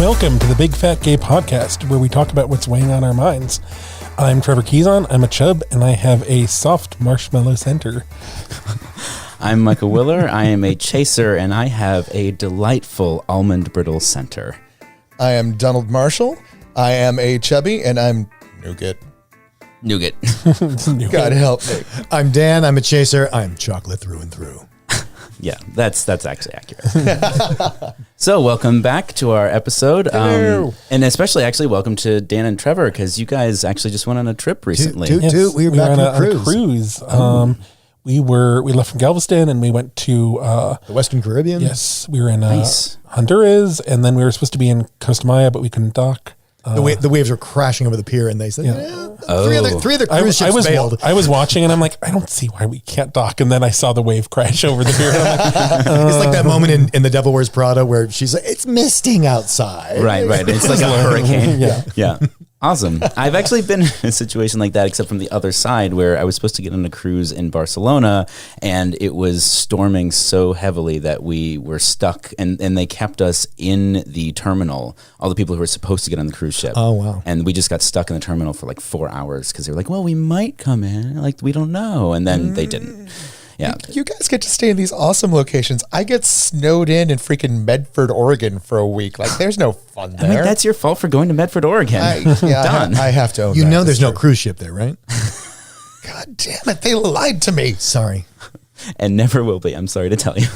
welcome to the Big Fat Gay Podcast, where we talk about what's weighing on our minds. I'm Trevor Keyson, I'm a chub, and I have a soft marshmallow center. I'm Michael Willer, I am a chaser, and I have a delightful almond brittle center. I am Donald Marshall, I am a chubby, and I'm nougat. Nougat. God help me. I'm Dan, I'm a chaser, I'm chocolate through and through. Yeah, that's actually accurate. So welcome back to our episode. And especially actually welcome to Dan and Trevor, because you guys actually just went on a trip recently. We were back on a cruise. We left from Galveston and we went to the Western Caribbean. Yes, we were in Honduras, and then we were supposed to be in Costa Maya, but we couldn't dock. The waves were crashing over the pier, and they said, three other cruise ships failed. I was watching, and I'm like, I don't see why we can't dock. And then I saw the wave crash over the pier. It's like that moment in The Devil Wears Prada where she's like, it's misting outside. Right. It's like a hurricane. Yeah. Awesome. I've actually been in a situation like that, except from the other side, where I was supposed to get on a cruise in Barcelona, and it was storming so heavily that we were stuck, and they kept us in the terminal, all the people who were supposed to get on the cruise ship. Oh, wow. And we just got stuck in the terminal for like 4 hours because they were like, well, we might come in. Like, we don't know. And then they didn't. Yeah. You guys get to stay in these awesome locations. I get snowed in freaking Medford, Oregon for a week. Like, there's no fun there. I mean, that's your fault for going to Medford, Oregon. Done. I have to own You that. know there's no cruise ship there, right? God damn it. They lied to me. Sorry. And never will be. I'm sorry to tell you.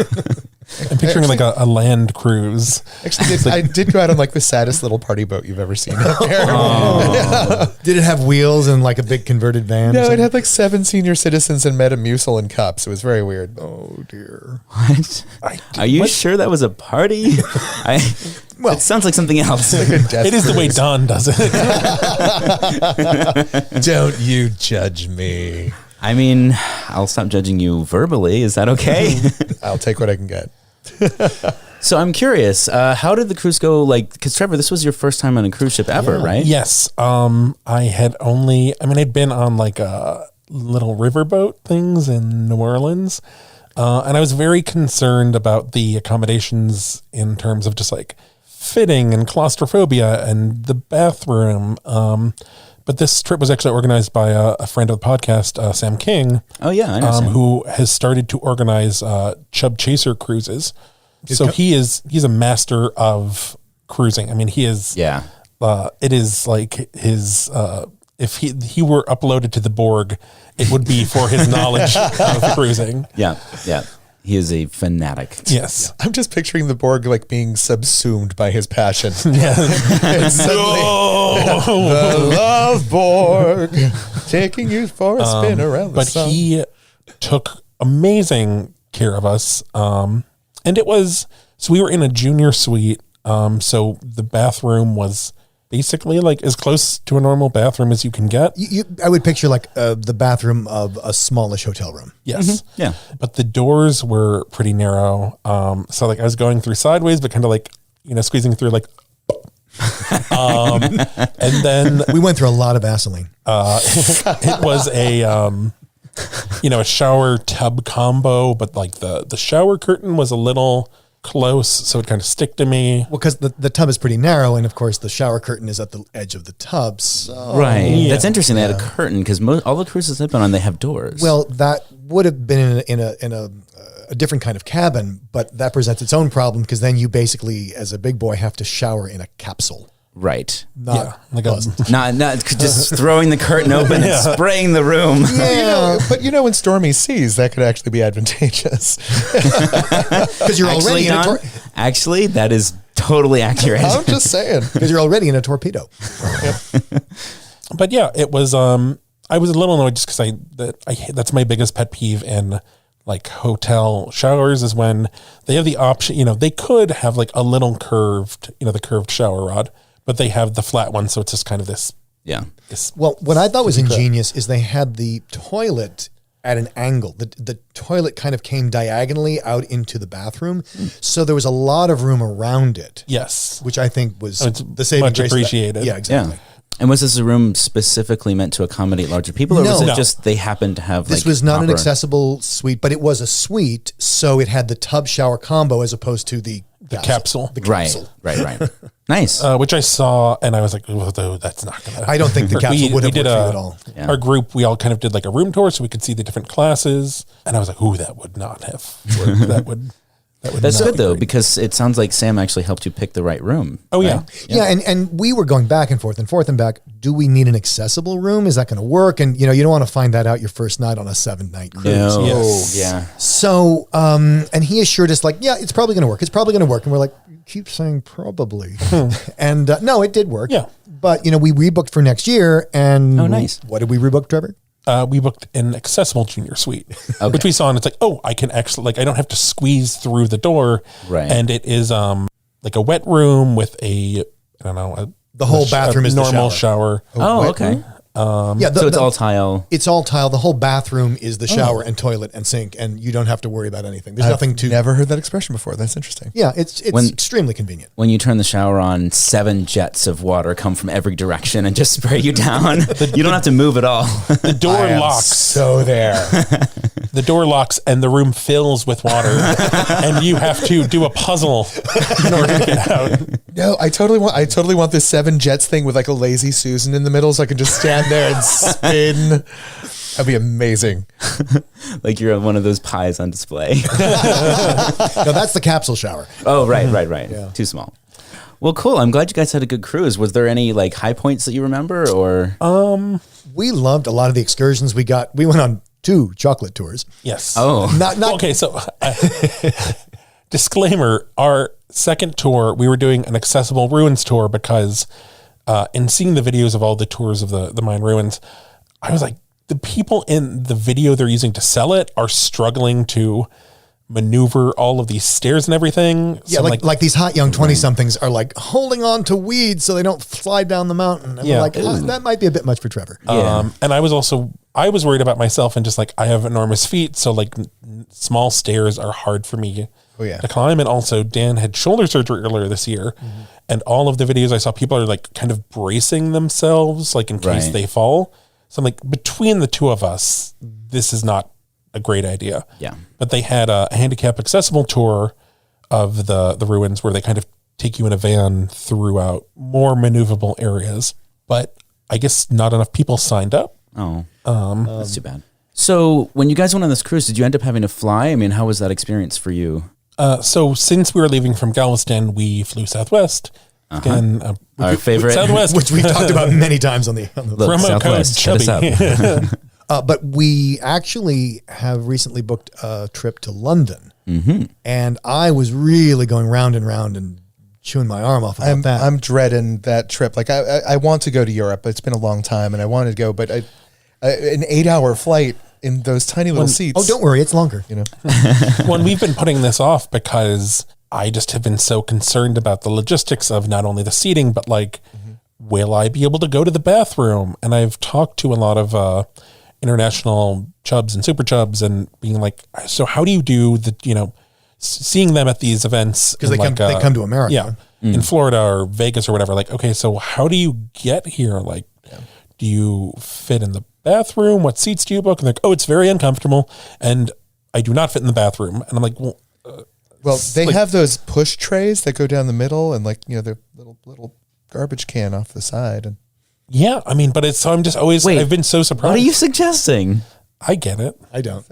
I'm picturing like a land cruise. Actually, I did go out on like the saddest little party boat you've ever seen out there. Did it have wheels and like a big converted van? No, it had like 7 senior citizens and Metamucil and cups. It was very weird. Oh, dear. What? Are you sure that was a party? It sounds like something else. Like a death It is the way cruise. Don does it. Don't you judge me. I mean, I'll stop judging you verbally. Is that okay? I'll take what I can get. So I'm curious, how did the cruise go? Like, because Trevor, this was your first time on a cruise ship ever, right? Yes. I'd been on like a little riverboat things in New Orleans. And I was very concerned about the accommodations in terms of just like fitting and claustrophobia and the bathroom. But this trip was actually organized by a friend of the podcast, Sam King. Oh, yeah, I know Sam. Who has started to organize Chub Chaser cruises. So he's a master of cruising. I mean, he is. Yeah. It is like his. If he were uploaded to the Borg, it would be for his knowledge of cruising. Yeah. He is a fanatic. Yes. Yeah. I'm just picturing the Borg like being subsumed by his passion. Yeah. The love Borg taking you for a spin around the sun. But he took amazing care of us. And it was, so we were in a junior suite. So the bathroom was basically like as close to a normal bathroom as you can get. I would picture like the bathroom of a smallish hotel room. Yes. Mm-hmm. Yeah. But the doors were pretty narrow. So like I was going through sideways, but kind of like, squeezing through like, and then we went through a lot of Vaseline. It was a shower tub combo, but like the shower curtain was a little close, so it kind of stick to me. Well, because the tub is pretty narrow, and of course the shower curtain is at the edge of the tub. So. Right. Yeah. That's interesting. They had a curtain because all the cruises I've been on, they have doors. Well, that would have been in a different kind of cabin, but that presents its own problem because then you basically, as a big boy, have to shower in a capsule. Right. Not Not just throwing the curtain open and spraying the room. Yeah, but in stormy seas, that could actually be advantageous. Because you're already in a Actually, that is totally accurate. I'm just saying. Because you're already in a torpedo. But yeah, it was. I was a little annoyed just because that's my biggest pet peeve in like hotel showers is when they have the option. They could have like a little curved, the curved shower rod, but they have the flat one, so it's just kind of this. Yeah. Well, what I thought was ingenious is they had the toilet at an angle. The toilet kind of came diagonally out into the bathroom, so there was a lot of room around it. Yes, which I think was the saving much grace appreciated. Yeah, exactly. Yeah. And was this a room specifically meant to accommodate larger people, or was it just they happened to have? This was not an accessible suite, but it was a suite, so it had the tub shower combo as opposed to the the capsule. The Right, capsule. right. Nice. Which I saw, and I was like, oh, that's not going to. I don't think the capsule would have worked for you at all. Yeah. Our group, we all kind of did like a room tour so we could see the different classes. And I was like, ooh, that would not have worked. That would That's not good be though, great. because it sounds like Sam actually helped you pick the right room. Oh, yeah. right? Yeah, and we were going back and forth and back. Do we need an accessible room? Is that going to work? And you don't want to find that out your first night on a 7-night cruise. No. Yes. Yeah. So, and he assured us like, yeah, it's probably going to work. It's probably going to work. And we're like, you keep saying probably. And no, it did work. Yeah. But, we rebooked for next year. And Oh, nice. What did we rebook, Trevor? We booked an accessible junior suite, which we saw, and it's like, oh, I can actually, like, I don't have to squeeze through the door. Right. And it is like a wet room with a, I don't know, The whole bathroom is the normal shower. Oh, okay. Yeah, So it's all tile. It's all tile. The whole bathroom is the shower and toilet and sink, and you don't have to worry about anything. There's nothing to. Never heard that expression before. That's interesting. Yeah, it's extremely convenient. When you turn the shower on, 7 jets of water come from every direction and just spray you down. You don't have to move at all. The door locks. So there. The door locks and the room fills with water, and you have to do a puzzle in order to get out. No, I totally want this 7 jets thing with like a lazy Susan in the middle, so I can just stand there and spin. That'd be amazing. Like you're on one of those pies on display. No, that's the capsule shower. Oh, right. Yeah. Too small. Well, cool. I'm glad you guys had a good cruise. Was there any like high points that you remember or? We loved a lot of the excursions we got. We went on 2 chocolate tours. Yes. Oh, Not Okay, so disclaimer, our second tour, we were doing an accessible ruins tour because in seeing the videos of all the tours of the Mayan ruins, I was like, the people in the video they're using to sell it are struggling to maneuver all of these stairs and everything. Yeah, So I'm like these hot young 20-somethings are like holding on to weeds so they don't slide down the mountain. And Yeah. we're like, that might be a bit much for Trevor. And I was worried about myself and just like, I have enormous feet. So like small stairs are hard for me to climb. And also Dan had shoulder surgery earlier this year. And all of the videos I saw, people are like kind of bracing themselves, like in case they fall. So I'm like, between the two of us, this is not a great idea. Yeah. But they had a handicap accessible tour of the ruins where they kind of take you in a van throughout more maneuverable areas. But I guess not enough people signed up. Oh, that's too bad. So when you guys went on this cruise, did you end up having to fly? I mean, how was that experience for you? So since we were leaving from Galveston, we flew Southwest. Again, Our favorite. Southwest, Which we've talked about many times on the Look, promo code Southwest, hit us Chubby. up. but we actually have recently booked a trip to London. And I was really going round and round and chewing my arm off about that. I'm dreading that trip. Like I want to go to Europe. It's been a long time, and I wanted to go, but an 8-hour flight in those tiny little seats. Oh, don't worry, it's longer. When we've been putting this off because I just have been so concerned about the logistics of not only the seating, but like, will I be able to go to the bathroom? And I've talked to a lot of international chubs and super chubs and being like, so how do you do the, seeing them at these events? Because they come to America. Yeah. In Florida or Vegas or whatever. Like, okay, so how do you get here? Like, do you fit in the bathroom? What seats do you book? And they're like, oh, it's very uncomfortable. And I do not fit in the bathroom. And I'm like, Well, they have those push trays that go down the middle, and the little garbage can off the side. And yeah, I mean, but so I'm just always, Wait, I've been so surprised. What are you suggesting? I get it. I don't.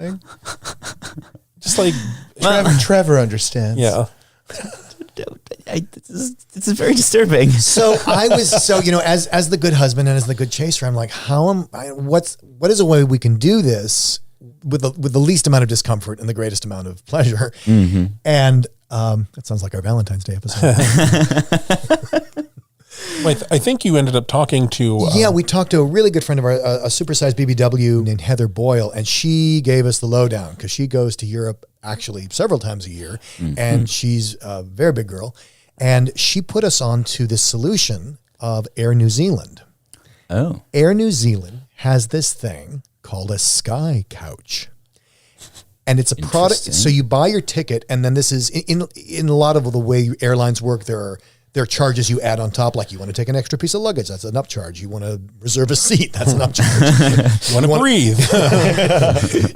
Just like, Trevor understands. yeah. This is very disturbing. So I was as the good husband and as the good chaser, I'm like, what is a way we can do this with the least amount of discomfort and the greatest amount of pleasure? And that sounds like our Valentine's Day episode. Wait, I think you ended up talking to. We talked to a really good friend of ours, a supersized BBW named Heather Boyle, and she gave us the lowdown because she goes to Europe actually several times a year, and she's a very big girl, and she put us on to this solution of Air New Zealand. Oh. Air New Zealand has this thing called a Skycouch. And it's a product. So you buy your ticket, and then this is in a lot of the way airlines work. There are charges you add on top, like you want to take an extra piece of luggage, that's an upcharge. You want to reserve a seat, that's an upcharge. You want to breathe.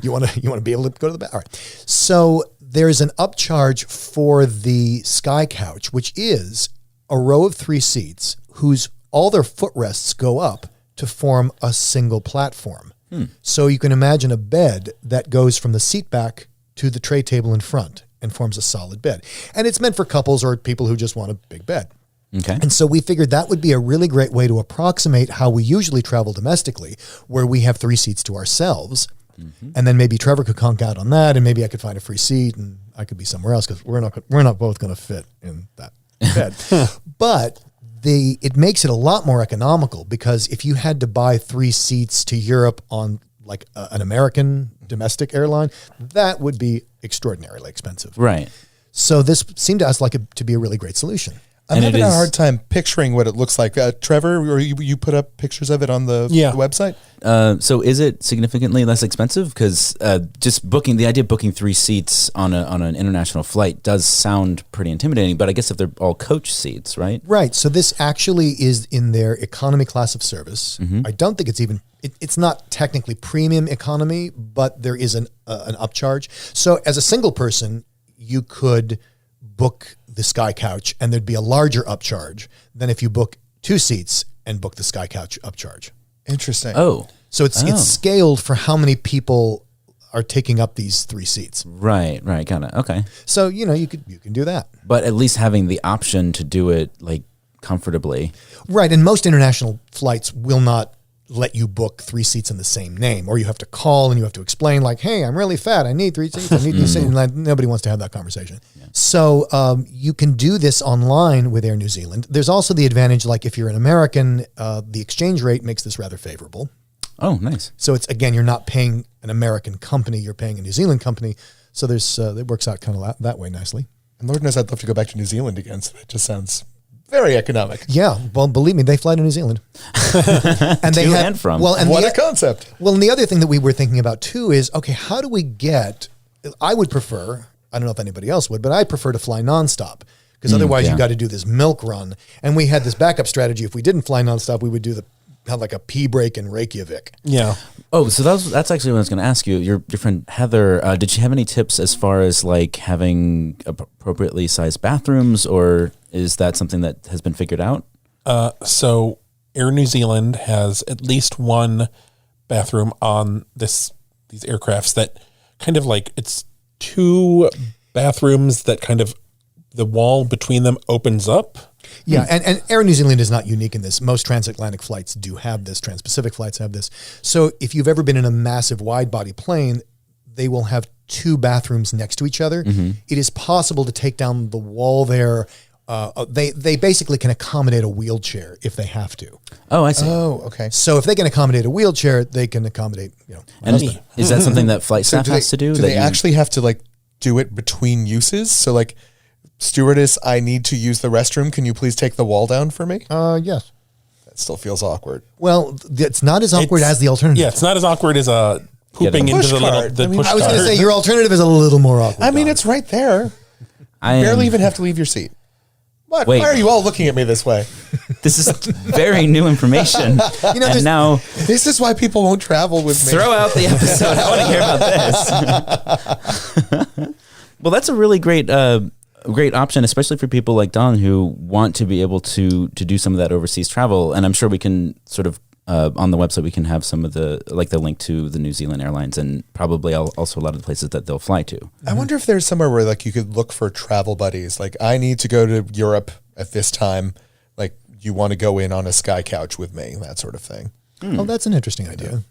you want to be able to go to the bathroom. All right. So There's an upcharge for the Skycouch, which is a row of 3 seats whose all their footrests go up to form a single platform. So you can imagine a bed that goes from the seat back to the tray table in front and forms a solid bed. And it's meant for couples or people who just want a big bed. Okay. And so we figured that would be a really great way to approximate how we usually travel domestically, where we have 3 seats to ourselves. And then maybe Trevor could conk out on that, and maybe I could find a free seat and I could be somewhere else because we're not both going to fit in that bed. But it makes it a lot more economical, because if you had to buy 3 seats to Europe on like an American domestic airline, that would be extraordinarily expensive. Right. So this seemed to us like to be a really great solution. I'm And having it a is- hard time picturing what it looks like. Trevor, or you put up pictures of it on the website? So is it significantly less expensive? Because just booking, the idea of booking 3 seats on an international flight does sound pretty intimidating. But I guess if they're all coach seats, right? Right. So this actually is in their economy class of service. I don't think it's even, it's not technically premium economy, but there is an upcharge. So as a single person, you could book the Skycouch and there'd be a larger upcharge than if you book 2 seats and book the Skycouch upcharge. Interesting. Oh, So it's scaled for how many people are taking up these 3 seats. right. Got it. Okay. So, you can do that. But at least having the option to do it like comfortably. Right. And most international flights will not let you book 3 seats in the same name, or you have to call and you have to explain like, hey, I'm really fat. I need 3 seats. I need these seats. And like, nobody wants to have that conversation. Yeah. So you can do this online with Air New Zealand. There's also the advantage, like if you're an American, the exchange rate makes this rather favorable. Oh, nice. So it's, again, you're not paying an American company, you're paying a New Zealand company. So there's, it works out kind of that way nicely. And Lord knows I'd love to go back to New Zealand again. So that just sounds very economic. Yeah, well, believe me, they fly to New Zealand, and they To have, and from. Well, and What the, a concept. Well, and the other thing that we were thinking about too is, okay, how do we get? I would prefer. I don't know if anybody else would, but I prefer to fly nonstop, because otherwise yeah. you got to do this milk run. And we had this backup strategy. If we didn't fly nonstop, we would have like a pee break in Reykjavik. Yeah. Oh, so that's actually what I was going to ask you. Your friend Heather, did she have any tips as far as like having appropriately sized bathrooms, or is that something that has been figured out? So Air New Zealand has at least one bathroom on these aircrafts that kind of like, it's 2 bathrooms that kind of the wall between them opens up. Yeah, and Air New Zealand is not unique in this. Most transatlantic flights do have this. Trans-Pacific flights have this. So if you've ever been in a massive wide-body plane, they will have 2 bathrooms next to each other. It is possible to take down the wall there. They basically can accommodate a wheelchair if they have to. Oh, I see. Oh, okay. So if they can accommodate a wheelchair, they can accommodate, my And husband. is that something that flight So staff has to do? Do that they you- actually have to like do it between uses? So like, stewardess, I need to use the restroom. Can you please take the wall down for me? Yes. That still feels awkward. Well, it's not as awkward It's- as the alternative. Yeah, it's not as awkward as pooping the into push the little cart. the I mean, push I was going to cart. say your alternative is a little more awkward. I mean, Don. it's right there. I am- Barely even have to leave your seat. What? Wait. Why are you all looking at me this way? This is very new information. You know, and there's- now This is why people won't travel with me. throw out the episode. I want to hear about this. Well, that's a really great option, especially for people like Don who want to be able to do some of that overseas travel. And I'm sure we can sort of on the website we can have some of the link to the New Zealand Airlines and probably also a lot of the places that they'll fly to. I wonder if there's somewhere where like you could look for travel buddies. Like, I need to go to Europe at this time. Like, you want to go in on a Skycouch with me, that sort of thing. Oh, that's an interesting idea.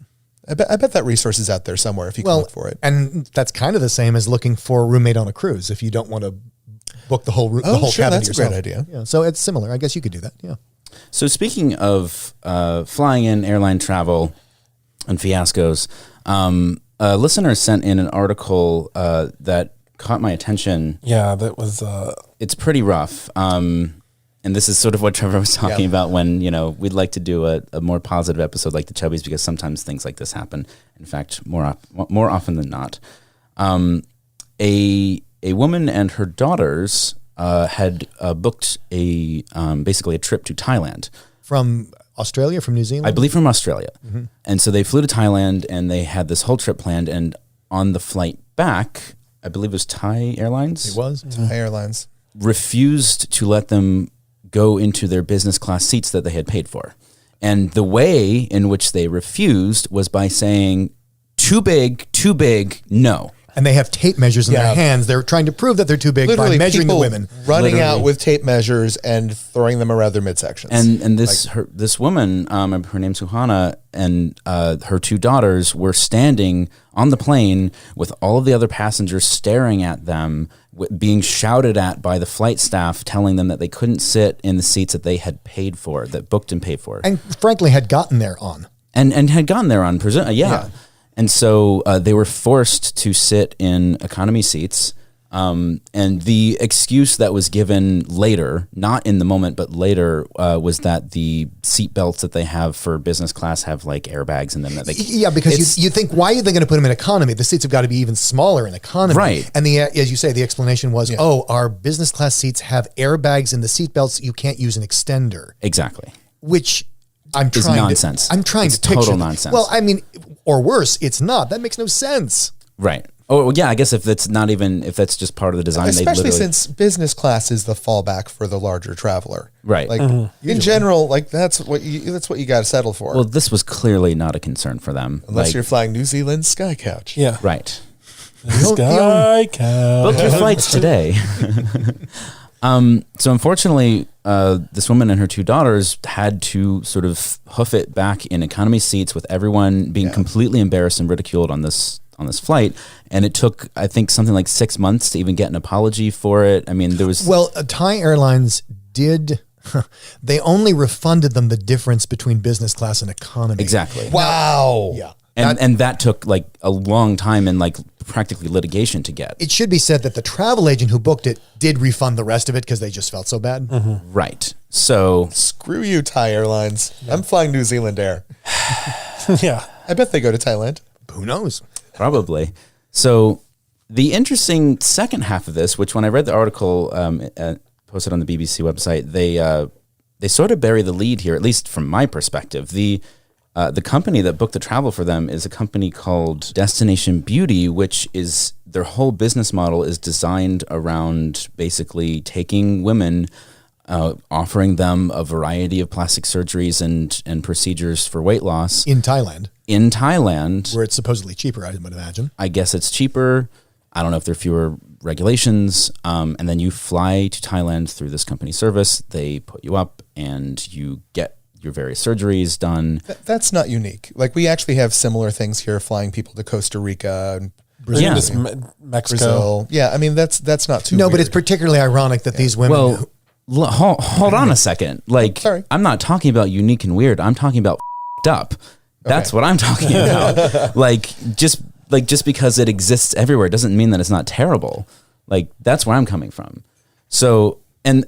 I bet that resource is out there somewhere if you can look for it. And that's kind of the same as looking for a roommate on a cruise. If you don't want to book the whole Sure, cabin that's a yourself. great idea. Yeah, so it's similar. I guess you could do that. Yeah. So speaking of flying in airline travel and fiascos, a listener sent in an article that caught my attention. Yeah, that was It's pretty rough. And this is sort of what Trevor was talking about when, we'd like to do a more positive episode like the Chubbies because sometimes things like this happen. In fact, more often than not. A woman and her daughters had booked basically a trip to Thailand. From Australia, from New Zealand? I believe from Australia. And so they flew to Thailand and they had this whole trip planned. And on the flight back, I believe it was Thai Airlines. It was. Thai Airlines. Refused to let them go into their business class seats that they had paid for. And the way in which they refused was by saying, too big, no. And they have tape measures in Yeah. their hands. They're trying to prove that they're too big by measuring the people women. running out Literally. with tape measures and throwing them around their midsections. And this woman, her name's Suhana, and her two daughters were standing on the plane with all of the other passengers staring at them, being shouted at by the flight staff, telling them that they couldn't sit in the seats that they had paid for, that booked and paid for, And frankly, had gotten there on. and had gone there on yeah. And so they were forced to sit in economy seats. And the excuse that was given later, not in the moment, but later, was that the seat belts that they have for business class have like airbags in them. That they Yeah, because you think, why are they going to put them in economy? The seats have got to be even smaller in economy. Right. And as you say, the explanation was, our business class seats have airbags in the seat belts. You can't use an extender, exactly. which I'm Is trying nonsense. I'm trying It's to picture. total nonsense. Well, I mean, or worse, it's not. That makes no sense. Right. Oh, well, yeah. I guess if that's just part of the design, especially they literally, since business class is the fallback for the larger traveler. Right. Like in general, like that's what you got to settle for. well, this was clearly not a concern for them. Unless Like, you're flying New Zealand Skycouch. Yeah. right. Sky cow. Book your flights today. So unfortunately, this woman and her two daughters had to sort of hoof it back in economy seats with everyone being completely embarrassed and ridiculed on this flight. And it took, I think, something like 6 months to even get an apology for it. I mean, there was... Well, Thai Airlines did. They only refunded them the difference between business class and economy. Exactly. Wow. Yeah. And that took like a long time and like practically litigation to get. It should be said that the travel agent who booked it did refund the rest of it because they just felt so bad. Right. So... Screw you, Thai Airlines. I'm flying New Zealand Air. Yeah. I bet they go to Thailand. Who knows? Probably. So the interesting second half of this, which when I read the article posted on the BBC website, they sort of bury the lead here, at least from my perspective. The company that booked the travel for them is a company called Destination Beauty, which is their whole business model is designed around basically taking women, offering them a variety of plastic surgeries and procedures for weight loss In Thailand, in Thailand. where it's supposedly cheaper, I would imagine. I guess it's cheaper. I don't know if there are fewer regulations. And then you fly to Thailand through this company service. They put you up and you get your various surgeries done. That's not unique. Like we actually have similar things here, flying people to Costa Rica and Brazil, Yeah. just Mexico. Brazil. Yeah, I mean that's not too. No, but weird. it's particularly ironic that these women. Well, hold on a second. Like, Sorry. I'm not talking about unique and weird. I'm talking about f***ed up. That's Okay. what I'm talking about. just because it exists everywhere doesn't mean that it's not terrible. Like, that's where I'm coming from. So, and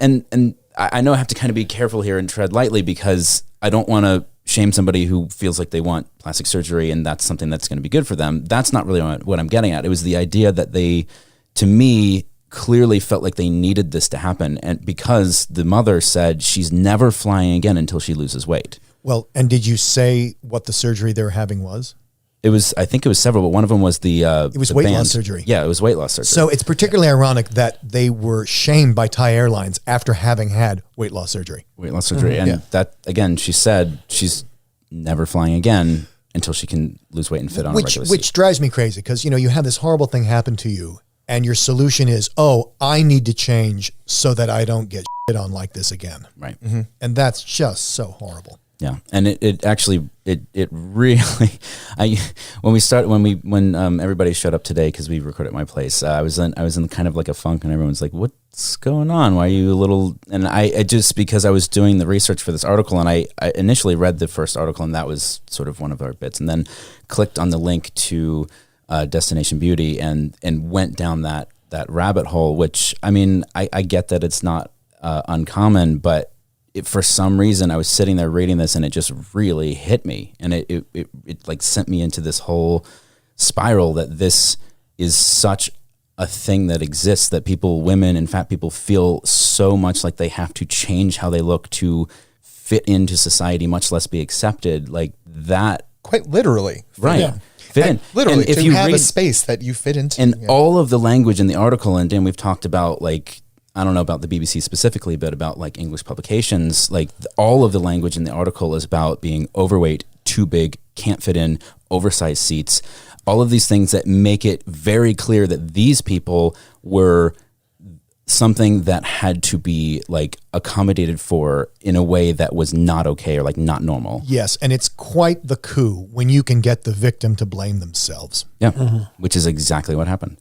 I know I have to kind of be careful here and tread lightly because I don't want to shame somebody who feels like they want plastic surgery and that's something that's going to be good for them. That's not really what I'm getting at. It was the idea that they, to me, clearly felt like they needed this to happen. And because the mother said she's never flying again until she loses weight. Well, and did you say what the surgery they were having was? I think it was several, but one of them was It was the weight band. loss surgery. Yeah, it was weight loss surgery. So it's particularly ironic that they were shamed by Thai Airlines after having had weight loss surgery. weight loss surgery. And that, again, she said she's never flying again until she can lose weight and fit on a regular Which seat. drives me crazy because, you have this horrible thing happen to you and your solution is, I need to change so that I don't get shit on like this again. Right. And that's just so horrible. Yeah. And it actually really, when everybody showed up today, cause we record at my place, I was in kind of like a funk and everyone's like, what's going on? Why are you a little, and I just, because I was doing the research for this article and I initially read the first article and that was sort of one of our bits and then clicked on the link to Destination Beauty and went down that rabbit hole, which I mean, I get that it's not uncommon, but for some reason I was sitting there reading this and it just really hit me. And it like sent me into this whole spiral that this is such a thing that exists, that women and fat people feel so much like they have to change how they look to fit into society, much less be accepted. Like that quite literally. Right. Yeah. Fit in. Literally, And if to you have a read, space that you fit into. and Yeah. all of the language in the article, and Dan, we've talked about, like, I don't know about the BBC specifically, but about like English publications, like all of the language in the article is about being overweight, too big, can't fit in, oversized seats, all of these things that make it very clear that these people were something that had to be like accommodated for in a way that was not okay or like not normal. Yes, and it's quite the coup when you can get the victim to blame themselves. Yeah, which is exactly what happened.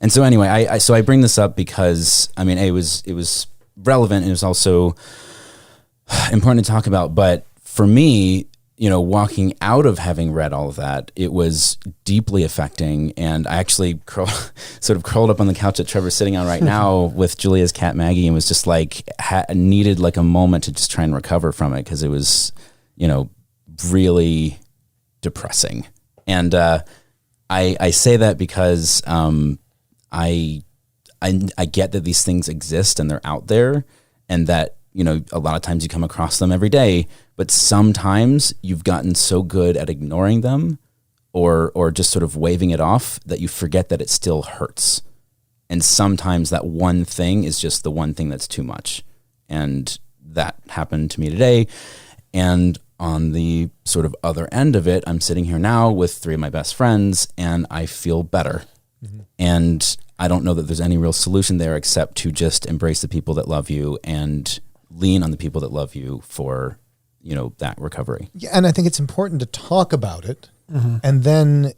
And so anyway, I bring this up because I mean it was relevant. It was also important to talk about. But for me, you know, walking out of having read all of that, it was deeply affecting. And I actually sort of curled up on the couch that Trevor's sitting on right now with Julia's cat Maggie, and was just like needed like a moment to just try and recover from it, because it was, you know, really depressing. And I say that because I get that these things exist and they're out there, and that, you know, a lot of times you come across them every day, but sometimes you've gotten so good at ignoring them or just sort of waving it off that you forget that it still hurts. And sometimes that one thing is just the one thing that's too much. And that happened to me today. And on the sort of other end of it, I'm sitting here now with 3 of my best friends, and I feel better. And I don't know that there's any real solution there except to just embrace the people that love you and lean on the people that love you for, you know, that recovery. Yeah, and I think it's important to talk about it and then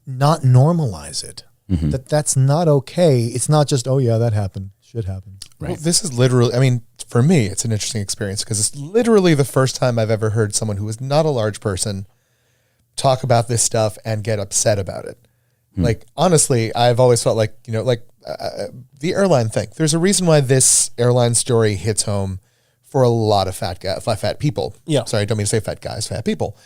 not normalize it. That's not okay. It's not just, oh yeah, that happened. Shit happened. Right. Well, this is literally, I mean, for me, it's an interesting experience because it's literally the first time I've ever heard someone who is not a large person talk about this stuff and get upset about it. Like, honestly, I've always felt like, you know, like the airline thing. There's a reason why this airline story hits home for a lot of fat people. Yeah. Sorry, I don't mean to say fat guys, fat people.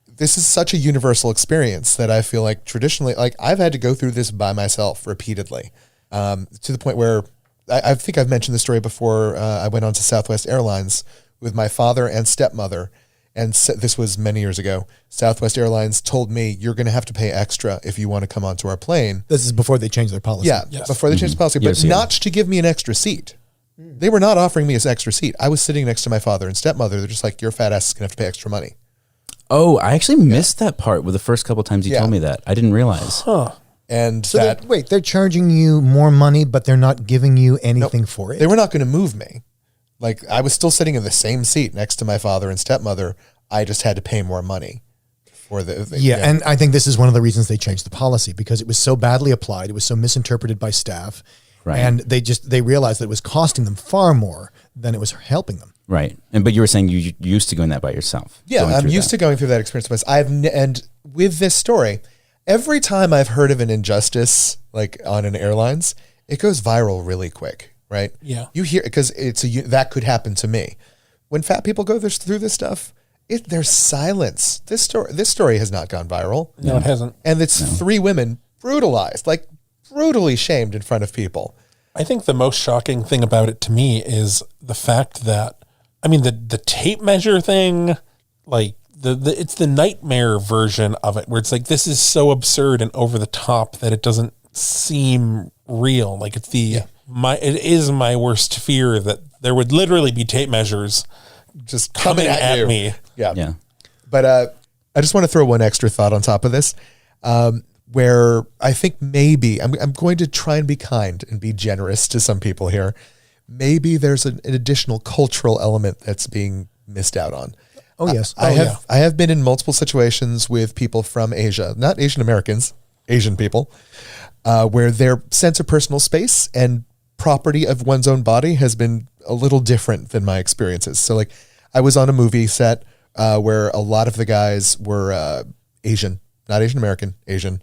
This is such a universal experience that I feel like traditionally, like I've had to go through this by myself repeatedly, to the point where I think I've mentioned this story before. I went on to Southwest Airlines with my father and stepmother. And this was many years ago. Southwest Airlines told me, you're going to have to pay extra if you want to come onto our plane. This is before they changed their policy. Yeah, before they changed the policy, but not to give me an extra seat. They were not offering me an extra seat. I was sitting next to my father and stepmother. They're just like, your fat ass is going to have to pay extra money. Oh, I actually missed that part with the first couple of times you told me that. I didn't realize. And So that, they're charging you more money, but they're not giving you anything for it. they were not going to move me. Like, I was still sitting in the same seat next to my father and stepmother. I just had to pay more money for the And I think this is one of the reasons they changed the policy, because it was so badly applied. It was so misinterpreted by staff. Right. And they realized that it was costing them far more than it was helping them. Right. But you were saying you used to doing that by yourself. Yeah, going I'm through used that. to going through that experience. But and with this story, every time I've heard of an injustice, like on an airlines, it goes viral really quick, right? Yeah. You hear, because that could happen to me. When fat people go through this stuff, there's silence. This story has not gone viral. No, it hasn't. And it's 3 women brutalized, like brutally shamed in front of people. I think the most shocking thing about it to me is the fact that, I mean, the tape measure thing, like it's the nightmare version of it, where it's like, this is so absurd and over the top that it doesn't seem real. Like it's it is my worst fear that there would literally be tape measures Just coming at you. me. Yeah. But I just want to throw one extra thought on top of this, where I think maybe I'm going to try and be kind and be generous to some people here. Maybe there's an additional cultural element that's being missed out on. Oh, yes. I have been in multiple situations with people from Asia, not Asian Americans, Asian people, where their sense of personal space and property of one's own body has been a little different than my experiences. So like I was on a movie set where a lot of the guys were Asian, not Asian American, Asian.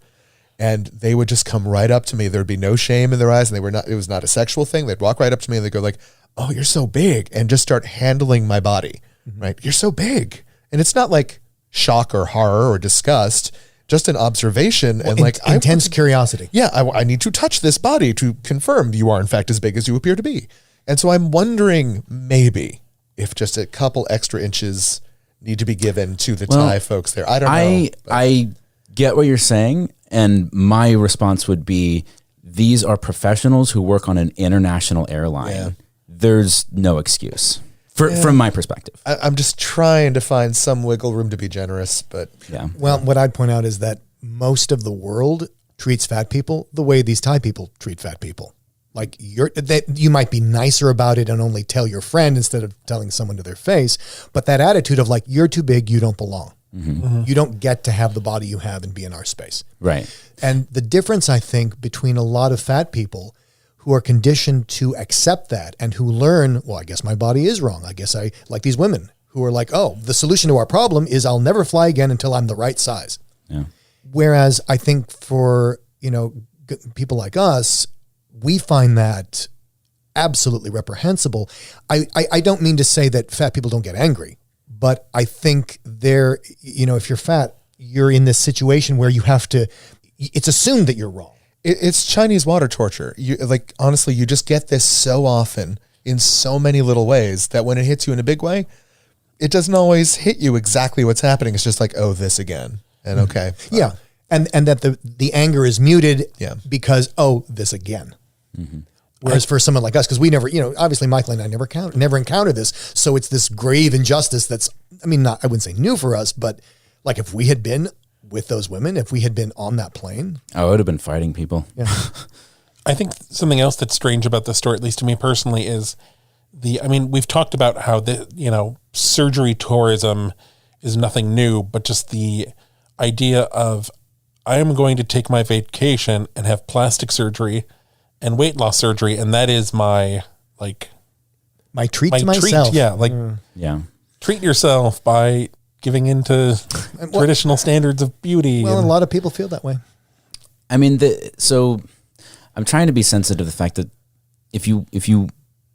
And they would just come right up to me. There'd be no shame in their eyes, and it was not a sexual thing. They'd walk right up to me and they'd go like, "Oh, you're so big," and just start handling my body. Right? You're so big. And it's not like shock or horror or disgust, just an observation and like intense curiosity. Yeah, I need to touch this body to confirm you are in fact as big as you appear to be. And so I'm wondering maybe if just a couple extra inches need to be given to the Thai folks there? I don't know. I get what you're saying, and my response would be, these are professionals who work on an international airline. Yeah. There's no excuse from my perspective. I'm just trying to find some wiggle room to be generous, but Yeah. Well, what I'd point out is that most of the world treats fat people the way these Thai people treat fat people. Like you might be nicer about it and only tell your friend instead of telling someone to their face. But that attitude of like, you're too big, you don't belong. You don't get to have the body you have and be in our space. Right. And the difference, I think, between a lot of fat people who are conditioned to accept that and who learn, well, I guess my body is wrong. I guess I like these women who are like, oh, the solution to our problem is I'll never fly again until I'm the right size. Yeah. Whereas I think for, people like us, we find that absolutely reprehensible. I don't mean to say that fat people don't get angry, but I think if you're fat, you're in this situation where you have to, it's assumed that you're wrong. it's Chinese water torture. Honestly, you just get this so often in so many little ways that when it hits you in a big way, it doesn't always hit you exactly what's happening. It's just like, oh, this again. And okay. Yeah. And that the anger is muted because, oh, this again. Mm-hmm. Whereas for someone like us, because we never, obviously Michael and I never encountered this. So it's this grave injustice that's, I wouldn't say new for us, but like if we had been with those women, if we had been on that plane. I would have been fighting people. Yeah. I think something else that's strange about this story, at least to me personally, is we've talked about how surgery tourism is nothing new, but just the idea of I am going to take my vacation and have plastic surgery and weight loss surgery, and that is my treat to myself. Yeah. Treat yourself by giving into traditional standards of beauty. Well, a lot of people feel that way. So I'm trying to be sensitive to the fact that if you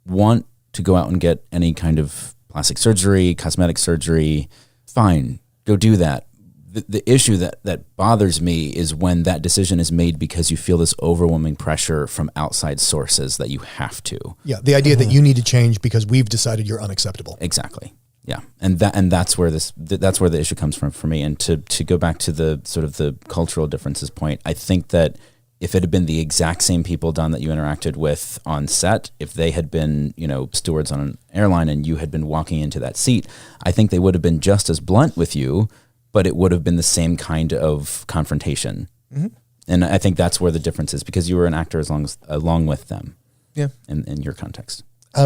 want to go out and get any kind of plastic surgery, cosmetic surgery, fine, go do that. The issue that bothers me is when that decision is made because you feel this overwhelming pressure from outside sources that you have to. Yeah, the idea that you need to change because we've decided you're unacceptable. Exactly. Yeah, and that's where the issue comes from for me. And to go back to the sort of the cultural differences point, I think that if it had been the exact same people, Don, that you interacted with on set, if they had been, stewards on an airline and you had been walking into that seat, I think they would have been just as blunt with you, but it would have been the same kind of confrontation. Mm-hmm. And I think that's where the difference is, because you were an actor along with them. Yeah. In your context.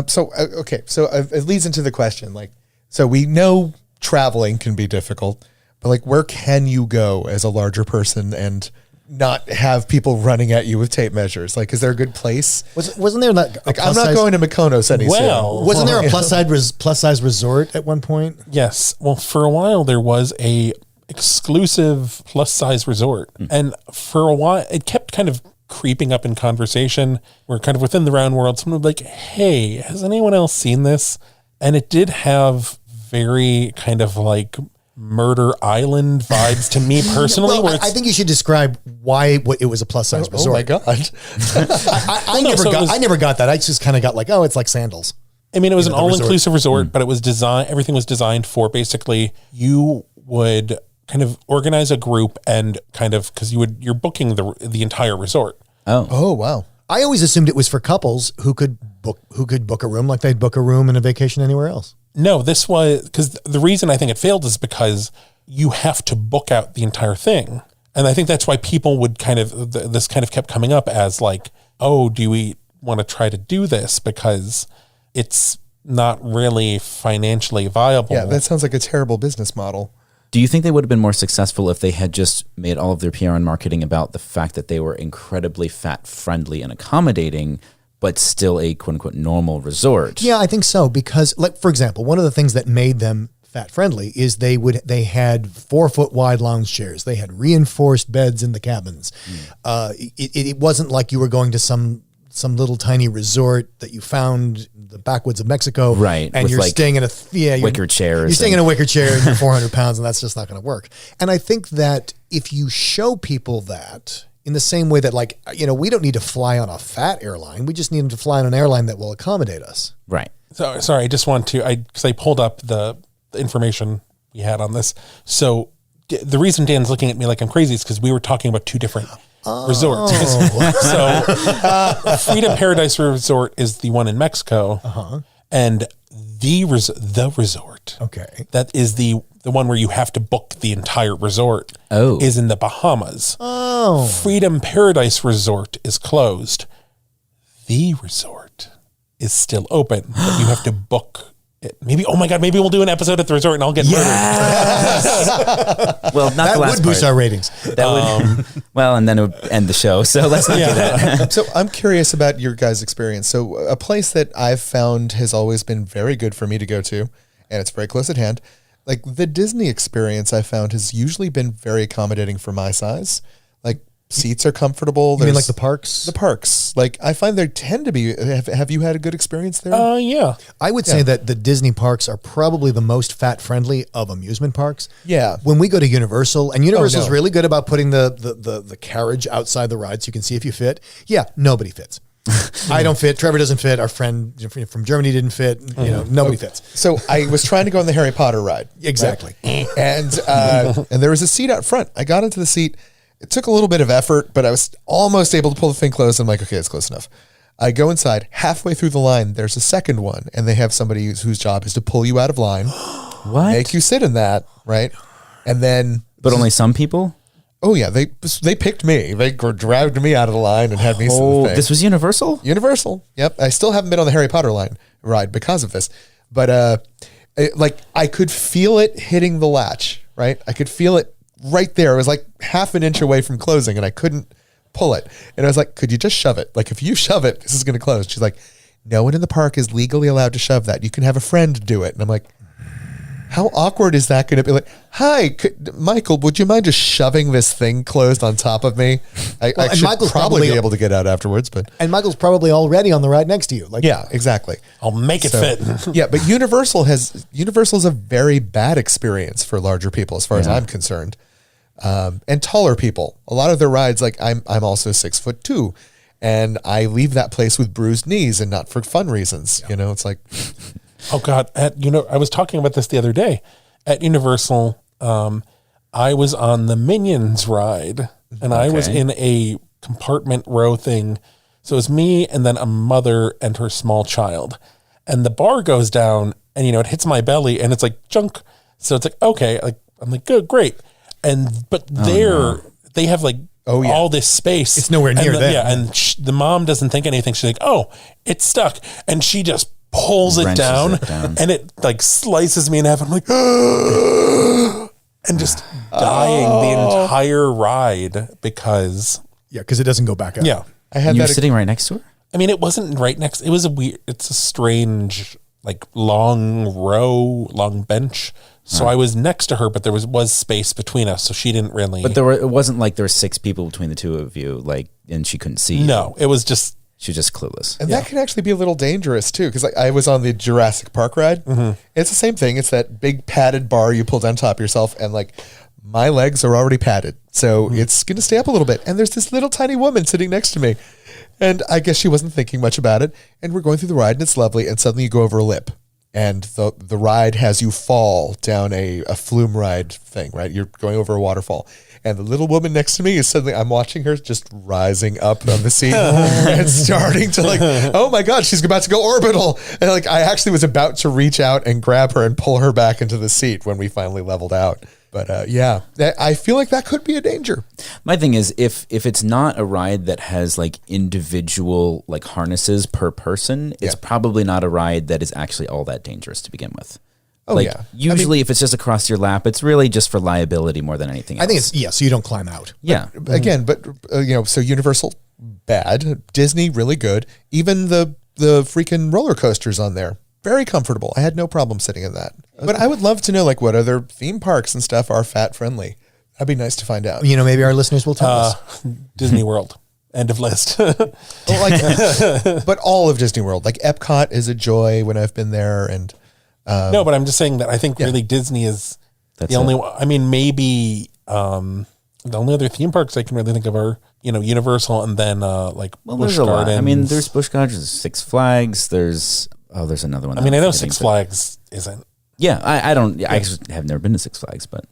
So it leads into the question, so we know traveling can be difficult, but where can you go as a larger person and not have people running at you with tape measures? Is there a good place? Wasn't there I'm not going to Mykonos anytime. Wasn't there a plus size resort at one point? Yes. Well, for a while there was a exclusive plus size resort, and for a while it kept kind of creeping up in conversation. We're kind of within the round world. Someone would be like, "Hey, has anyone else seen this?" And it did have very kind of Murder Island vibes to me personally. Well, I think you should describe why it was a plus size resort. Oh my god! I never got that. I just kind of got it's like sandals. It was an all-inclusive resort, but it was designed. Everything was designed for basically you would kind of organize a group and kind of because you're booking the entire resort. Oh wow! I always assumed it was for couples who could book a room like they'd book a room in a vacation anywhere else. No, this was because the reason I think it failed is because you have to book out the entire thing. And I think that's why people would this kind of kept coming up as oh, do we want to try to do this? Because it's not really financially viable. Yeah, that sounds like a terrible business model. Do you think they would have been more successful if they had just made all of their PR and marketing about the fact that they were incredibly fat friendly and accommodating, but still a quote unquote normal resort? Yeah, I think so. Because for example, one of the things that made them fat friendly is they had 4-foot wide lounge chairs. They had reinforced beds in the cabins. It wasn't like you were going to some little tiny resort that you found in the backwoods of Mexico. Right. And you're staying in wicker chairs. You're staying in a wicker chair and you're 400 pounds and that's just not going to work. And I think that if you show people that, in the same way that we don't need to fly on a fat airline. We just need them to fly on an airline that will accommodate us. Right. So sorry, I just want to, because I pulled up the information we had on this. So the reason Dan's looking at me like I'm crazy is because we were talking about two different resorts. So Freedom Paradise Resort is the one in Mexico, and the resort, that is the one where you have to book the entire resort, is in the Bahamas. Freedom Paradise Resort is closed. The resort is still open, but you have to book it. Maybe, oh my God, maybe we'll do an episode at the resort and I'll get murdered. Well, not That the last would boost part. our ratings. That would, well, and then it would end the show. So let's not do that. So I'm curious about your guys' experience. So a place that I've found has always been very good for me to go to, and it's very close at hand. Like the Disney experience I found has usually been very accommodating for my size. Like seats are comfortable. You mean like the parks? The parks. Like I find they tend to be, have you had a good experience there? Yeah. I would say that the Disney parks are probably the most fat friendly of amusement parks. Yeah. When we go to Universal, and Universal's no. really good about putting the carriage outside the ride so you can see if you fit. Yeah, nobody fits. I don't fit. Trevor doesn't fit. Our friend from Germany didn't fit. You know, nobody fits. So I was trying to go on the Harry Potter ride. Exactly. Right? And there was a seat out front. I got into the seat. It took a little bit of effort, but I was almost able to pull the thing closed. I'm like, okay, it's close enough. I go inside. Halfway through the line, there's a second one, and they have somebody whose job is to pull you out of line, What? make you sit in that, right? And then, But only some people? oh yeah, they picked me. They dragged me out of the line and had me sit in Oh, the thing. this was Universal? Universal. Yep. I still haven't been on the Harry Potter ride because of this, but I could feel it hitting the latch. Right. I could feel it right there. It was like half an inch away from closing, and I couldn't pull it. And I was like, "Could you just shove it? Like, if you shove it, this is going to close." She's like, "No one in the park is legally allowed to shove that. You can have a friend do it." And I'm like, how awkward is that going to be? Like, hi, Michael, would you mind just shoving this thing closed on top of me? I should Michael's probably be able to get out afterwards, but And Michael's probably already on the ride next to you. Like, yeah, exactly. I'll make it fit. Yeah, but Universal is a very bad experience for larger people, as far as I'm concerned, and taller people. A lot of their rides, like I'm also 6'2", and I leave that place with bruised knees, and not for fun reasons. You know, it's like. Oh God! I was talking about this the other day at Universal. I was on the Minions ride, and I was in a compartment row thing. So it was me, and then a mother and her small child, and the bar goes down, and it hits my belly, and it's like junk. So it's like okay, like I'm like good, great, but they have like all this space. It's nowhere near them. Yeah, and the mom doesn't think anything. She's like, oh, it's stuck, and she just pulls it down, and it like slices me in half. I'm like, and just dying the entire ride because it doesn't go back up. yeah. I had You were that. sitting right next to her? I mean, it wasn't right next. It was it's a strange, like long bench. So I was next to her, but there was space between us. So she didn't really. But it wasn't like there were 6 people between the two of you, like, and she couldn't see you. No, it was just. She was just clueless. And that can actually be a little dangerous too, because I was on the Jurassic Park ride. It's the same thing. It's that big padded bar you pull down top of yourself, and like my legs are already padded, so it's going to stay up a little bit. And there's this little tiny woman sitting next to me, and I guess she wasn't thinking much about it. And we're going through the ride, and it's lovely. And suddenly you go over a lip, and the ride has you fall down a flume ride thing. Right, you're going over a waterfall. And the little woman next to me is suddenly, I'm watching her just rising up on the seat and starting to like, oh my God, she's about to go orbital. And like, I actually was about to reach out and grab her and pull her back into the seat when we finally leveled out. But I feel like that could be a danger. My thing is, if it's not a ride that has like individual like harnesses per person, it's probably not a ride that is actually all that dangerous to begin with. Oh, like, yeah. Usually, if it's just across your lap, it's really just for liability more than anything else. I think it's, so you don't climb out. Yeah. Again, but so Universal, bad. Disney, really good. Even the freaking roller coasters on there, very comfortable. I had no problem sitting in that. But I would love to know, like, what other theme parks and stuff are fat friendly. That'd be nice to find out. Maybe our listeners will tell us. Disney World. End of list. But all of Disney World, like Epcot is a joy when I've been there, and no, but I'm just saying that I think really Disney is the only one. I mean, maybe the only other theme parks I can really think of are, Universal and then like Busch there's a lot. Gardens. I mean, there's Busch Gardens, there's Six Flags, there's another one. I mean, I know Six Flags isn't Yeah, I don't. I actually have never been to Six Flags, but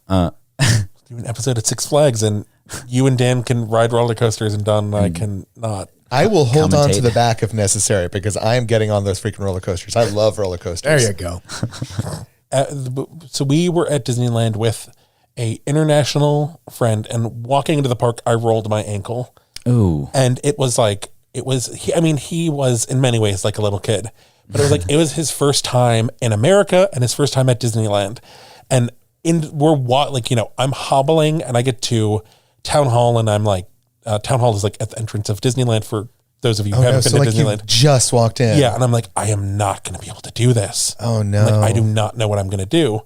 Do an episode at Six Flags, and you and Dan can ride roller coasters, and Don and I can not. I will hold on to Commentate. the back if necessary because I am getting on those freaking roller coasters. I love roller coasters. There you go. So we were at Disneyland with a international friend, and walking into the park, I rolled my ankle. ooh, And he was in many ways like a little kid, but it was like, it was his first time in America and his first time at Disneyland. And I'm hobbling and I get to Town Hall, and I'm like, Town Hall is like at the entrance of Disneyland for those of you who haven't been to you Disneyland. just walked in. Yeah. And I'm like, I am not going to be able to do this. Oh no. Like, I do not know what I'm going to do.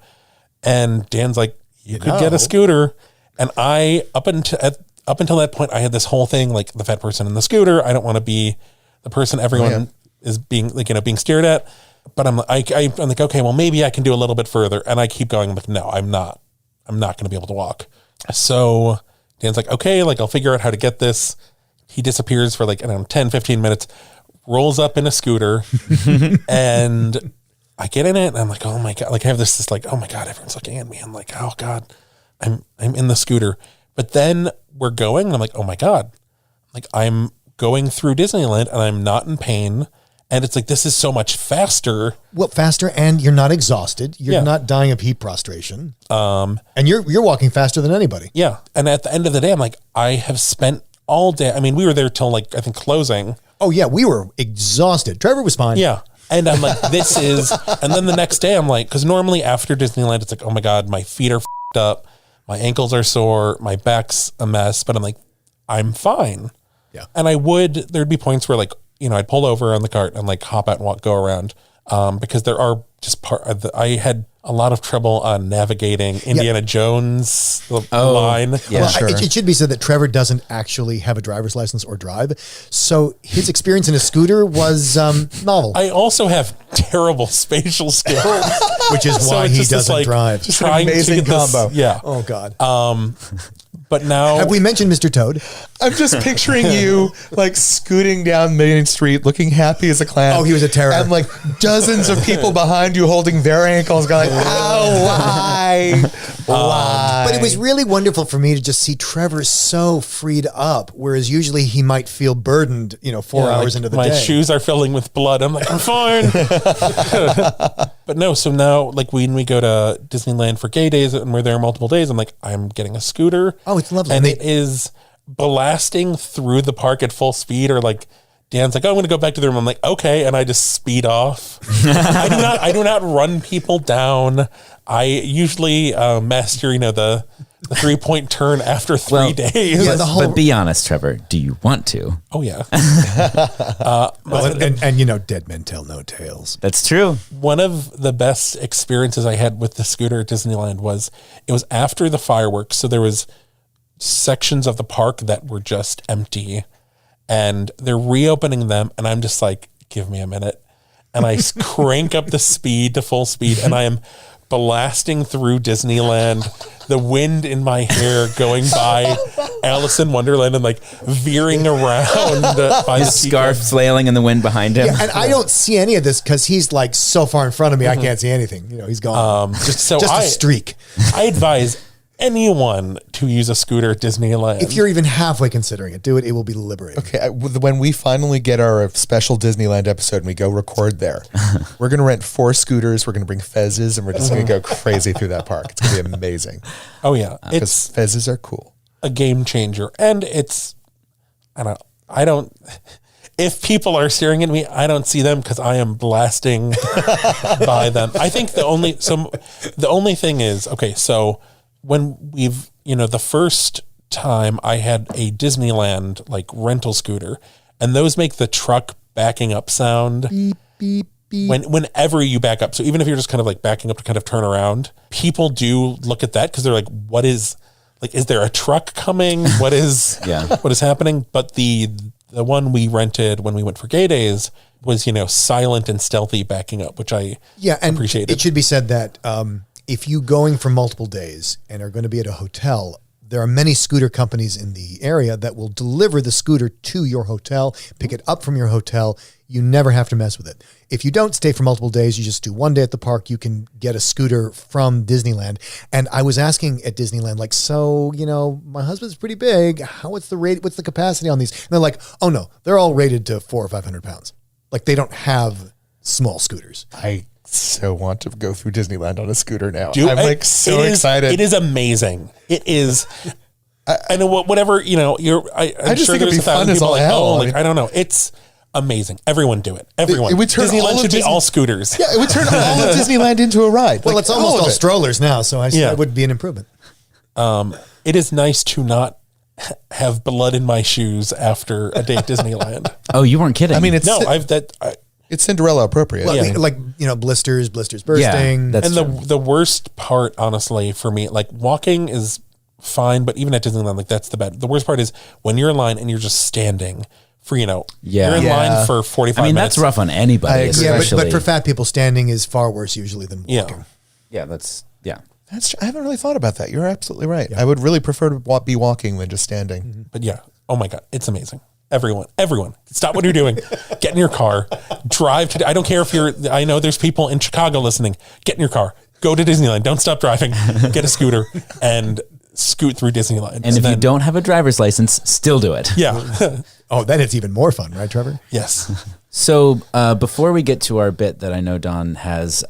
And Dan's like, you could get a scooter. And I, up until that point, I had this whole thing, like the fat person in the scooter. I don't want to be the person everyone is being stared at. But I'm like, okay, well, maybe I can do a little bit further. And I keep going. I'm like, no, I'm not going to be able to walk. So Dan's like, okay, like I'll figure out how to get this. He disappears for 10, 15 minutes, rolls up in a scooter, and I get in it, and I'm like, oh my God, like I have this like, oh my God, everyone's looking at me. I'm like, oh God, I'm in the scooter. But then we're going, and I'm like, oh my God, like I'm going through Disneyland, and I'm not in pain. And it's like, this is so much faster. Well, faster, and you're not exhausted. You're Yeah. not dying of heat prostration. And you're walking faster than anybody. Yeah. And at the end of the day, I'm like, I have spent all day. I mean, we were there till I think closing. Oh yeah, we were exhausted. Trevor was fine. Yeah. And I'm like, and then the next day I'm like, because normally after Disneyland, it's like, oh my God, my feet are f***ed up. My ankles are sore. My back's a mess. But I'm like, I'm fine. Yeah. And there'd be points where I'd pull over on the cart and hop out and go around. Because there are just I had a lot of trouble on navigating Indiana Jones line. Yeah, Well, sure. it should be said that Trevor doesn't actually have a driver's license or drive, so his experience in a scooter was novel, I also have terrible spatial skills, which is So why it's he just this, doesn't drive. Just an trying to amazing get this- combo. Yeah. Oh God! But now Have we mentioned Mr. Toad? I'm just picturing you scooting down Main Street, looking happy as a clown. Oh, he was a terror. And dozens of people behind you holding their ankles, going, "Ow, why? Why?" But it was really wonderful for me to just see Trevor so freed up, whereas usually he might feel burdened, 4 hours into the my day. shoes are filling with blood. I'm like, I'm fine. But no, so now when we go to Disneyland for gay days and we're there multiple days, I'm like, I'm getting a scooter. Oh, it's lovely. And it is blasting through the park at full speed, or Dan's like, oh, I'm going to go back to the room. I'm like, okay. And I just speed off. I do not run people down. I usually master, the 3-point turn after 3 days. Yeah, but be honest, Trevor. Do you want to? Oh yeah. And dead men tell no tales. That's true. One of the best experiences I had with the scooter at Disneyland was after the fireworks. So there was sections of the park that were just empty, and they're reopening them. And I'm just like, give me a minute. And I crank up the speed to full speed, and I am blasting through Disneyland, the wind in my hair going by Alice in Wonderland, and veering around by His scarf flailing in the wind behind him. Yeah, and I don't see any of this because he's so far in front of me, I can't see anything. He's gone. Just a streak. I advise anyone to use a scooter at Disneyland. If you're even halfway considering it, do it. It will be liberating. Okay, when we finally get our special Disneyland episode and we go record there, we're going to rent 4 scooters, we're going to bring fezzes, and we're just going to go crazy through that park. It's going to be amazing. Oh yeah, Because fezzes are cool. a game changer, and I don't. If people are staring at me, I don't see them because I am blasting by them. I think the only thing is, okay, so when the first time I had a Disneyland rental scooter, and those make the truck backing up sound Beep, beep, beep. whenever you back up. So even if you're just kind of backing up to kind of turn around, people do look at that because they're like, what is there a truck coming? What is what is happening? But the one we rented when we went for gay days was, silent and stealthy backing up, which I and appreciated. it should be said that if you going for multiple days and are going to be at a hotel, there are many scooter companies in the area that will deliver the scooter to your hotel, pick it up from your hotel. You never have to mess with it. If you don't stay for multiple days, you just do one day at the park, you can get a scooter from Disneyland. And I was asking at Disneyland, like, so, my husband's pretty big. What's the capacity on these? And they're like, oh no, they're all rated to 400 or 500 pounds. Like, they don't have small scooters. I so want to go through Disneyland on a scooter now. Dude, I'm like so excited. It is amazing. It is. I know whatever, I'm just sure think it'd there's be fun as all hell. I don't know. It's amazing. Everyone do it. Everyone. It would turn all Disneyland of should be Disney- all scooters. Yeah, it would turn all of Disneyland into a ride. Well, Like, it's almost all of it. strollers now, so that would be an improvement. It is nice to not have blood in my shoes after a day at Disneyland. Oh, you weren't kidding. I mean, it's It's Cinderella appropriate. Well, like blisters bursting. that's and the worst part, honestly, for me, like walking is fine, but even at Disneyland, like that's the bad. The worst part is when you're in line and you're just standing for, you're in line for 45 minutes. that's rough on anybody. I agree. Especially. but for fat people, standing is far worse usually than walking. yeah, that's I haven't really thought about that. You're absolutely right. I would really prefer to be walking than just standing. But yeah, oh my God, it's amazing. Everyone, stop what you're doing. Get in your car, drive to, I don't care if I know there's people in Chicago listening. Get in your car, go to Disneyland. Don't stop driving. Get a scooter and scoot through Disneyland. And if you don't have a driver's license, still do it. Yeah. Oh, then it's even more fun, right, Trevor? Yes. So before we get to our bit that I know Don has,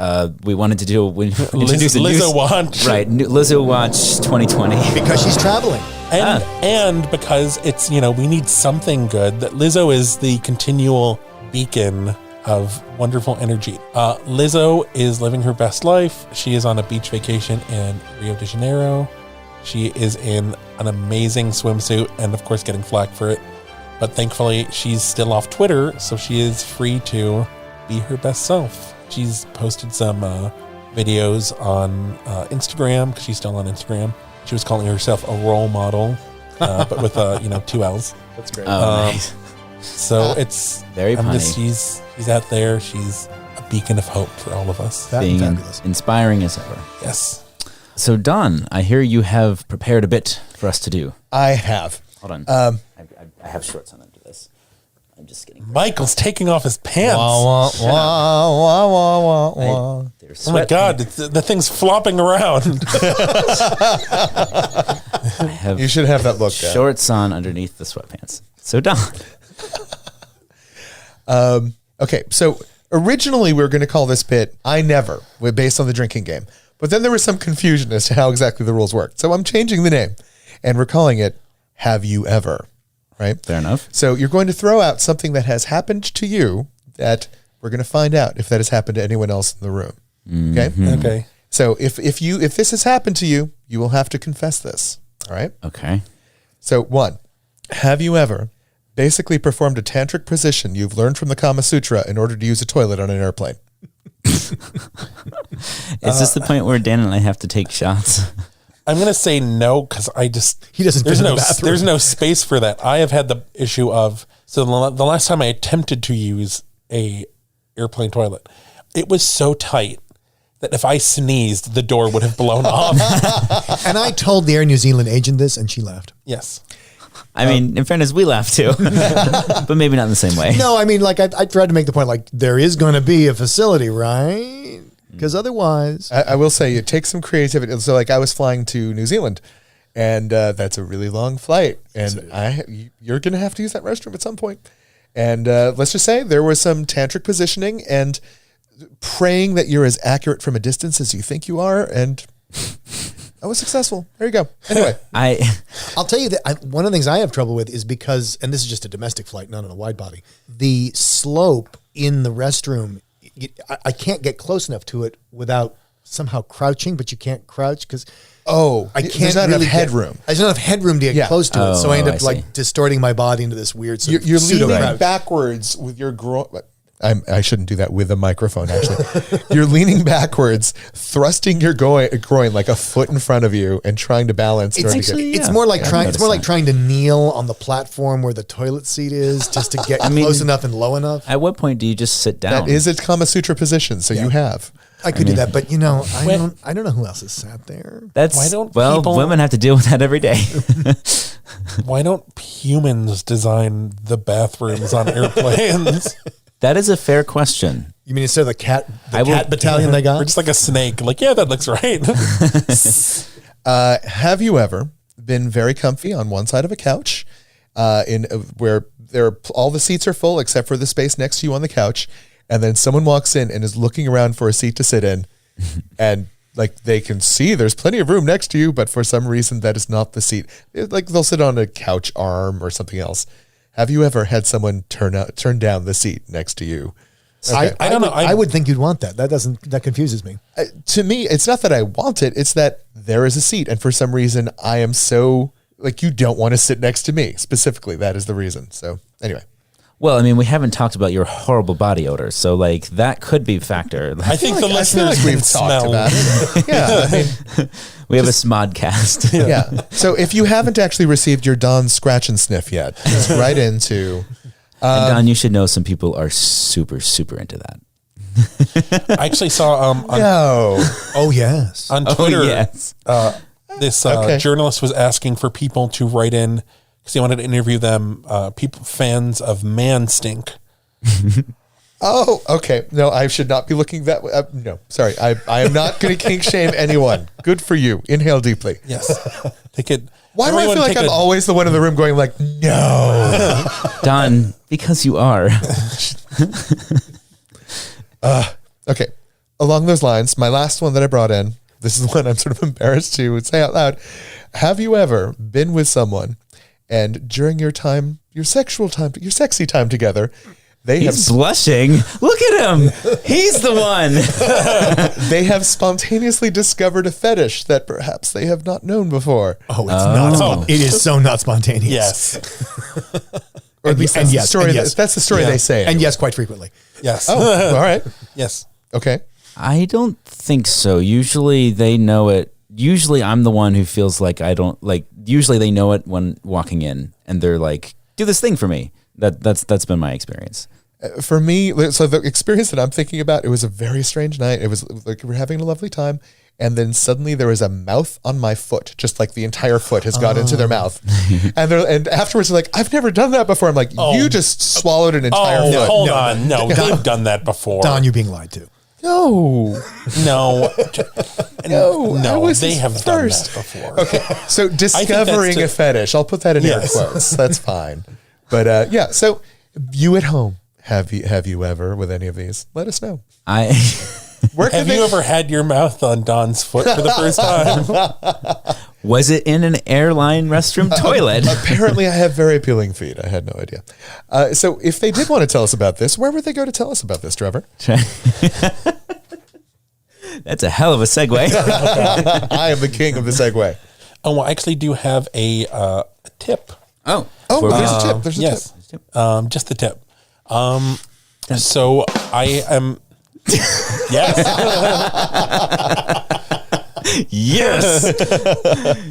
we wanted to introduce a new Lizzo Watch. Right, Lizzo Watch 2020. Because she's traveling. And because it's, we need something good, that Lizzo is the continual beacon of wonderful energy. Lizzo is living her best life. She is on a beach vacation in Rio de Janeiro. She is in an amazing swimsuit and, of course, getting flack for it. But thankfully, she's still off Twitter, so she is free to be her best self. She's posted some videos on Instagram, because she's still on Instagram. She was calling herself a role model, but with 2 L's. That's great. Oh, nice. So it's Very funny. she's out there. She's a beacon of hope for all of us. Being Fabulous. inspiring as ever. Yes. So Don, I hear you have prepared a bit for us to do. I have. Hold on. I have shorts on under this. I'm just kidding. Michael's taking off his pants. Wah, wah, wah, wah, wah, wah. Oh my God, the thing's flopping around. I have You should have that look. shorts on underneath the sweatpants. So Don. Okay, so originally we were going to call this bit "I Never," based on the drinking game, but then there was some confusion as to how exactly the rules worked. So I'm changing the name, and we're calling it "Have You Ever?" Right? Fair enough. So you're going to throw out something that has happened to you that we're going to find out if that has happened to anyone else in the room. Okay. Okay. So if this has happened to you, you will have to confess this. All right. Okay. So 1, have you ever basically performed a tantric position you've learned from the Kama Sutra in order to use a toilet on an airplane? Is this the point where Dan and I have to take shots? I'm going to say no, because He doesn't there's fit in no the bathroom. there's no space for that. I have had the issue of, so the last time I attempted to use a airplane toilet, it was so tight that if I sneezed, the door would have blown off. And I told the Air New Zealand agent this, and she laughed. Yes. I mean, in fairness, we laugh too, but maybe not in the same way. No, I mean, like, I tried to make the point, like, there is going to be a facility, right? Because otherwise... I will say it takes some creativity. So like I was flying to New Zealand, and that's a really long flight, and you're going to have to use that restroom at some point. And let's just say there was some tantric positioning and praying that you're as accurate from a distance as you think you are, and I was successful. There you go. Anyway, I'll tell you that one of the things I have trouble with is because, and this is just a domestic flight, not on a wide body, the slope in the restroom, I can't get close enough to it without somehow crouching, but you can't crouch because I can't there's not really enough headroom. There's not enough headroom to get close to it, so I end up I see. distorting my body into this weird sort of You're pseudo leaning crouch. backwards with your groin. I shouldn't do that with a microphone, actually. You're leaning backwards, thrusting your groin like a foot in front of you and trying to balance. in order to actually- get, It's Yeah. more like Yeah, I've trying. It's more like noticed trying to kneel on the platform where the toilet seat is, just to get mean- close enough and low enough. At what point do you just sit down? that is a Kama Sutra position, so you have. I could do that, but I don't know who else has sat there. Why don't people- women have to deal with that every day. Why don't humans design the bathrooms on airplanes? That is a fair question. You mean instead of the cat battalion they got? We're just like a snake. Like, yeah, that looks right. Have you ever been very comfy on one side of a couch, where all the seats are full except for the space next to you on the couch, and then someone walks in and is looking around for a seat to sit in, and like they can see there's plenty of room next to you, but for some reason that is not the seat. Like they'll sit on a couch arm or something else. Have you ever had someone turn down the seat next to you? Okay. I don't know. I would think you'd want that. That confuses me. To me, it's not that I want it. It's that there is a seat. And for some reason, I am so like, you don't want to sit next to me specifically. That is the reason. So anyway. Well, I mean, we haven't talked about your horrible body odor, so like that could be a factor. I think the listeners we've can talked smell. about it. Yeah. I mean, We have a smodcast. yeah. So if you haven't actually received your Dawn scratch and sniff yet, just right into. And Don, you should know some people are super, super into that. I actually saw No. Oh yes. on Twitter. yes. This Okay. journalist was asking for people to write in because he wanted to interview them, fans of Man Stink. Oh, okay. No, I should not be looking that way. No, sorry. I am not going to kink shame anyone. Good for you. Inhale deeply. Yes, they could. Why do I feel like I'm always the one in the room going like, no? Don, because you are. Okay. Along those lines, my last one that I brought in, this is one I'm sort of embarrassed to say out loud. Have you ever been with someone and during your sexy time together, He's blushing. Look at him. He's the one. they have spontaneously discovered a fetish that perhaps they have not known before? Oh, it's not. It is so not spontaneous. Yes, Or at least that's the story. yes. That's the story they say. And yes, quite frequently. yes. Oh, all right. Yes. Okay. I don't think so. Usually they know it. Usually I'm the one who feels like I don't like. Usually they know it when walking in, and they're like, "Do this thing for me." That's been my experience. For me, so the experience that I'm thinking about, it was a very strange night. It was like we were having a lovely time, and then suddenly there was a mouth on my foot, just like the entire foot has got into their mouth. And afterwards, they're like, "I've never done that before." I'm like, "You just swallowed an entire Oh, foot." hold on. No, they've done that before. Don, you're being lied to. No, No, I no, was they his have first. done that before. Okay, so discovering a fetish, I'll put that in air Yes. quotes. That's fine. But yeah, so you at home, have you ever with any of these? Let us know. Where Have you ever had your mouth on Don's foot for the first time? Was it in an airline restroom toilet? Apparently, I have very appealing feet. I had no idea. So if they did want to tell us about this, where would they go to tell us about this, Trevor? That's a hell of a segue. I am the king of the segue. Oh, well, I actually do have a tip. Oh, Oh, there's a tip. There's a Yes, tip. just the tip. So I am. Yes. yes.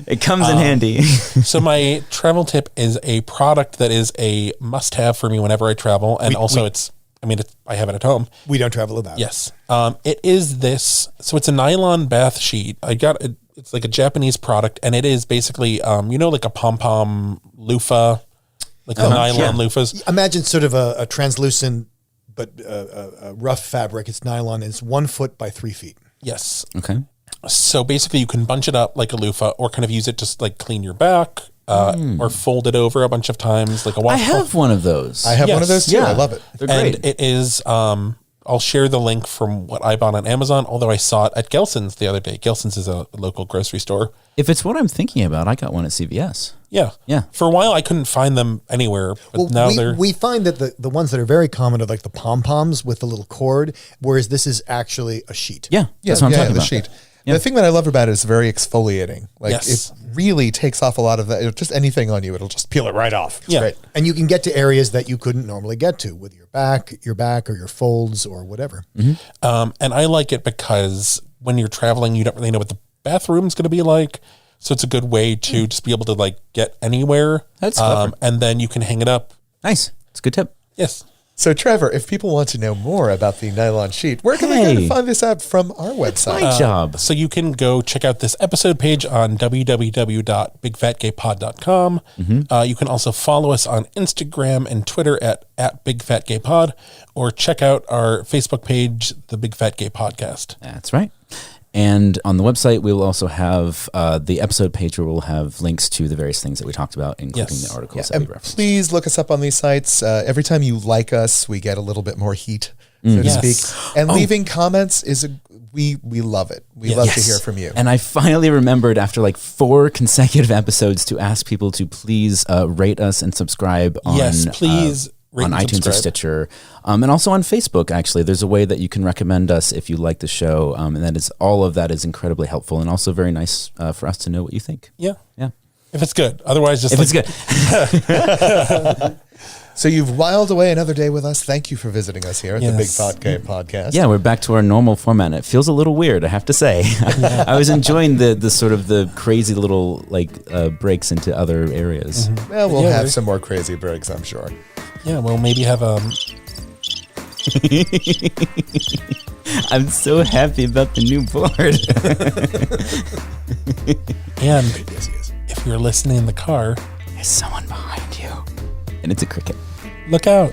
It comes in handy. So my travel tip is a product that is a must-have for me whenever I travel, and I have it at home. We don't travel without. Yes. It is this. So it's a nylon bath sheet. It's like a Japanese product, and it is basically, like a pom-pom loofah, like the nylon loofahs. Imagine sort of a translucent but a rough fabric. It's nylon. And it's 1 foot by 3 feet. Yes. Okay. So basically you can bunch it up like a loofah or kind of use it just like clean your back or fold it over a bunch of times like a I washcloth. have one of those. I have one of Yes. those too. Yeah. I love it. They're And great. it is, I'll share the link from what I bought on Amazon, although I saw it at Gelson's the other day. Gelson's is a local grocery store. If it's what I'm thinking about, I got one at CVS. Yeah. Yeah. For a while, I couldn't find them anywhere, but now they're... we find that the ones that are very common are like the pom-poms with the little cord, whereas this is actually a sheet. Yeah, that's what I'm talking the about. sheet. Yeah. The thing that I love about it is very exfoliating. Like Yes. it really takes off a lot of that. Just anything on you, it'll just peel it right off. It's Yeah. great. And you can get to areas that you couldn't normally get to with your back or your folds or whatever. And I like it because when you're traveling, you don't really know what the bathroom's going to be like. So it's a good way to just be able to like get anywhere. That's clever. And then you can hang it up. Nice. It's a good tip. Yes. So, Trevor, if people want to know more about the nylon sheet, where can they go to find this out from our website? My job. So you can go check out this episode page on www.bigfatgaypod.com. You can also follow us on Instagram and Twitter at BigFatGayPod, or check out our Facebook page, The Big Fat Gay Podcast. That's right. And on the website, we will also have the episode page where we'll have links to the various things that we talked about, including the articles that we And referenced. please look us up on these sites. Every time you like us, we get a little bit more heat, so to Yes. speak. And leaving comments is we love it. We love to hear from you. And I finally remembered after like 4 consecutive episodes to ask people to please rate us and subscribe on Yes, please rate on and iTunes or subscribe. Stitcher, and also on Facebook. Actually, there's a way that you can recommend us if you like the show, and that is all of that is incredibly helpful and also very nice for us to know what you think. Yeah. Yeah, If it's good. Otherwise, just if it's good. So you've whiled away another day with us. Thank you for visiting us here at the Big Yes. Fat Gay Podcast. Yeah, we're back to our normal format. And it feels a little weird, I have to say. I was enjoying the sort of the crazy little breaks into other areas. Well, we'll Yeah, have we- some more crazy breaks, I'm sure. Yeah, we'll maybe have I'm so happy about the new board. and if you're listening in the car, There's someone behind you, and it's a cricket. look out.